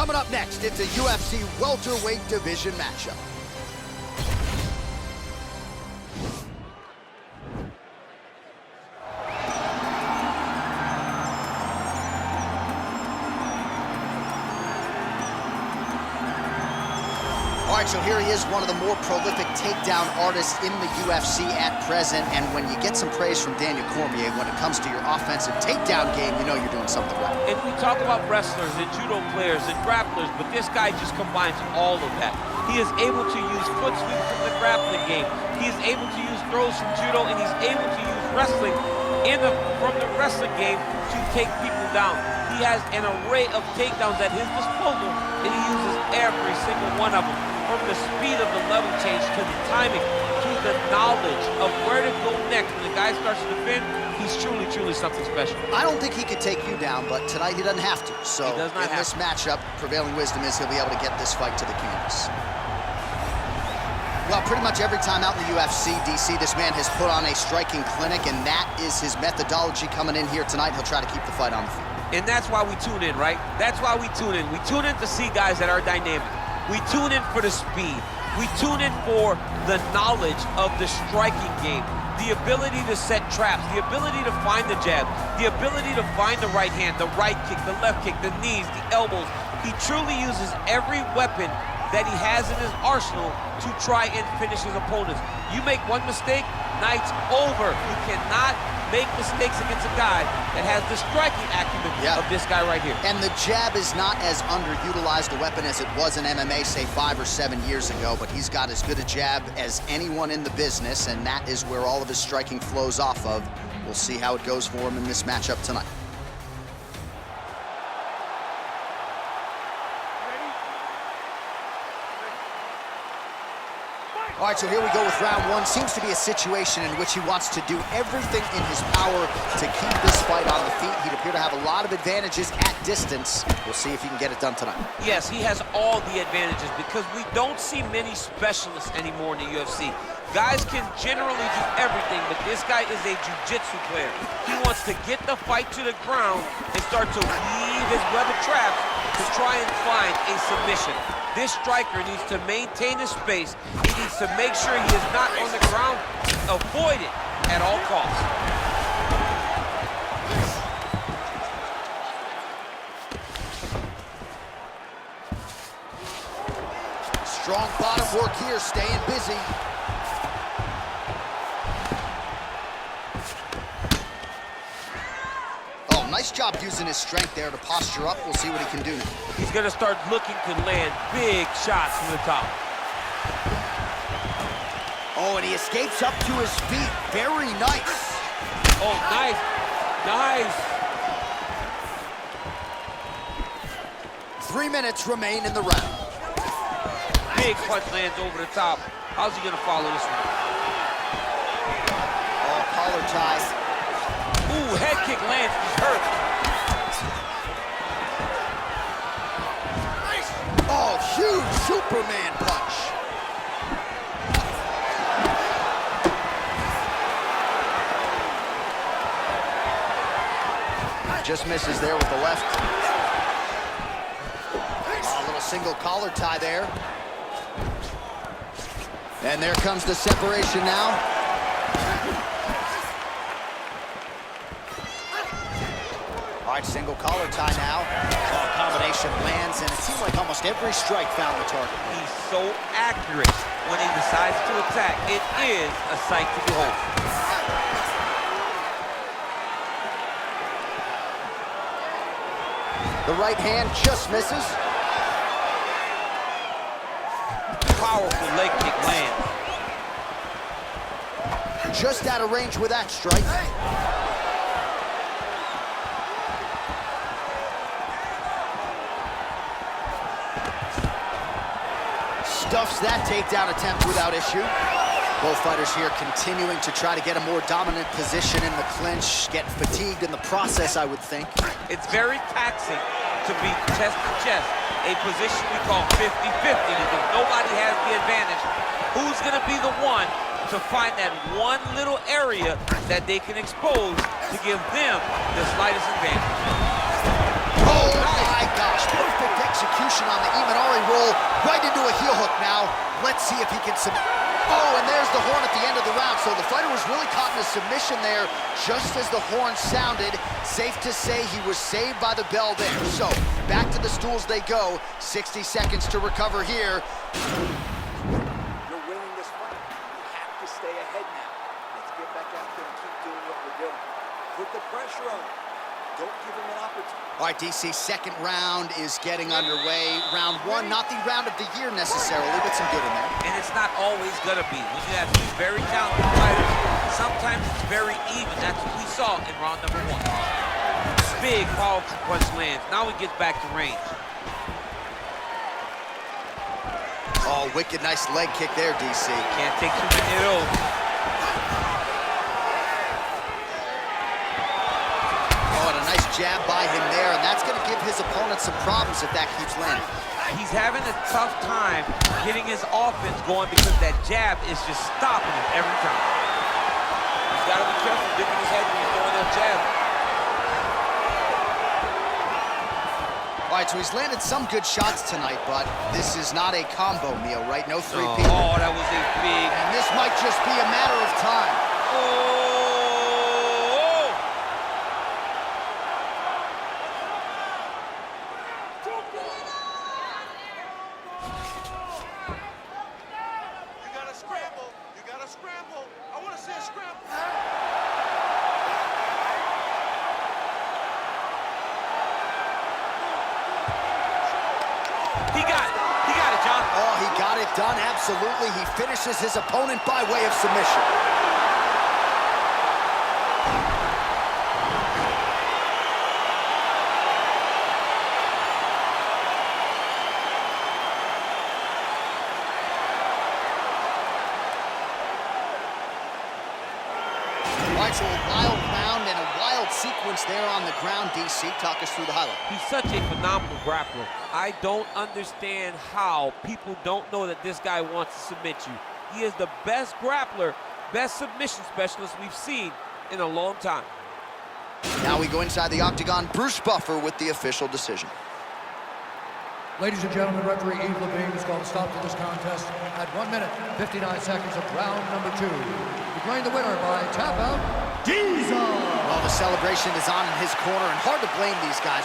Coming up next, it's a UFC welterweight division matchup. All right, so here he is, one of the more prolific takedown artists in the UFC at present. And when you get some praise from Daniel Cormier, when it comes to your offensive takedown game, you know you're doing something right. And we talk about wrestlers and judo players and grapplers, but this guy just combines all of that. He is able to use foot sweeps from the grappling game. He is able to use throws from judo, and he's able to use wrestling from the wrestling game to take people down. He has an array of takedowns at his disposal, and he uses every single one of them. From the speed of the level change to the timing to the knowledge of where to go next. When the guy starts to defend, he's truly, truly something special. I don't think he could take you down, but tonight he doesn't have to. So he does not in this matchup, prevailing wisdom is he'll be able to get this fight to the canvas. Well, pretty much every time out in the UFC, DC, this man has put on a striking clinic, and that is his methodology coming in here tonight. He'll try to keep the fight on the feet. And that's why we tune in, right? That's why we tune in. We tune in to see guys that are dynamic. We tune in for the speed. We tune in for the knowledge of the striking game, the ability to set traps, the ability to find the jab, the ability to find the right hand, the right kick, the left kick, the knees, the elbows. He truly uses every weapon that he has in his arsenal to try and finish his opponents. You make one mistake, night's over. You cannot make mistakes against a guy that has the striking acumen of this guy right here. And the jab is not as underutilized a weapon as it was in MMA, say 5 or 7 years ago, but he's got as good a jab as anyone in the business, and that is where all of his striking flows off of. We'll see how it goes for him in this matchup tonight. All right, so here we go with round one. Seems to be a situation in which he wants to do everything in his power to keep this fight on the feet. He'd appear to have a lot of advantages at distance. We'll see if he can get it done tonight. Yes, he has all the advantages because we don't see many specialists anymore in the UFC. Guys can generally do everything, but this guy is a jiu-jitsu player. He wants to get the fight to the ground and start to weave his web of traps to try and find a submission. This striker needs to maintain his space. He needs to make sure he is not on the ground. Avoid it at all costs. Strong bottom work here, staying busy. Nice job using his strength there to posture up. We'll see what he can do now. He's going to start looking to land big shots from the top. Oh, and he escapes up to his feet. Very nice. Oh, nice. Nice. 3 minutes remain in the round. Big punch lands over the top. How's he going to follow this one? Oh, collar tie. Ooh, head kick lands, he's hurt. Oh, huge Superman punch. Just misses there with the left. A little single collar tie there. And there comes the separation now. All right, single collar tie now. Oh, combination lands, and it seems like almost every strike found the target. He's so accurate when he decides to attack. It is a sight to behold. The right hand just misses. Powerful leg kick lands. Just out of range with that strike. Stuffs that takedown attempt without issue. Both fighters here continuing to try to get a more dominant position in the clinch, getting fatigued in the process, I would think. It's very taxing to be chest to chest, a position we call 50-50, because nobody has the advantage. Who's gonna be the one to find that one little area that they can expose to give them the slightest advantage? Oh my God! gosh, perfect execution on the Imanari roll, right into a heel hook now. Let's see if he can Oh, and there's the horn at the end of the round. So the fighter was really caught in a submission there, just as the horn sounded. Safe to say he was saved by the bell there. So back to the stools they go. 60 seconds to recover here. You're winning this fight. You have to stay ahead now. Let's get back out there and keep doing what we're doing. Put the pressure on him. Don't give him an opportunity. All right, DC, second round is getting underway. Round one, not the round of the year necessarily, but some good in there. And it's not always gonna be. When you have two very talented fighters, sometimes it's very even. That's what we saw in round number one. Big power punch lands. Now he gets back to range. Oh, wicked nice leg kick there, DC. Can't take too many of those. Jab by him there, and that's going to give his opponent some problems if that keeps landing. He's having a tough time getting his offense going because that jab is just stopping him every time. He's got to be careful dipping his head when he's throwing that jab. All right, so he's landed some good shots tonight, but this is not a combo meal, right? No three-peat. Oh, that was a big... And this might just be a matter of time. Oh! He got it, John. Oh, he got it done, absolutely. He finishes his opponent by way of submission. All right, so a wild round and a wild sequence there on the ground, DC. Talk us through the highlight. He's such a phenomenal grappler. I don't understand how people don't know that this guy wants to submit you. He is the best grappler, best submission specialist we've seen in a long time. Now we go inside the octagon. Bruce Buffer with the official decision. Ladies and gentlemen, referee Yves Levine has called a stop to this contest at 1 minute, 59 seconds of round number 2. Declaring the winner by tap out, Diesel! Well, the celebration is on in his corner, and hard to blame these guys.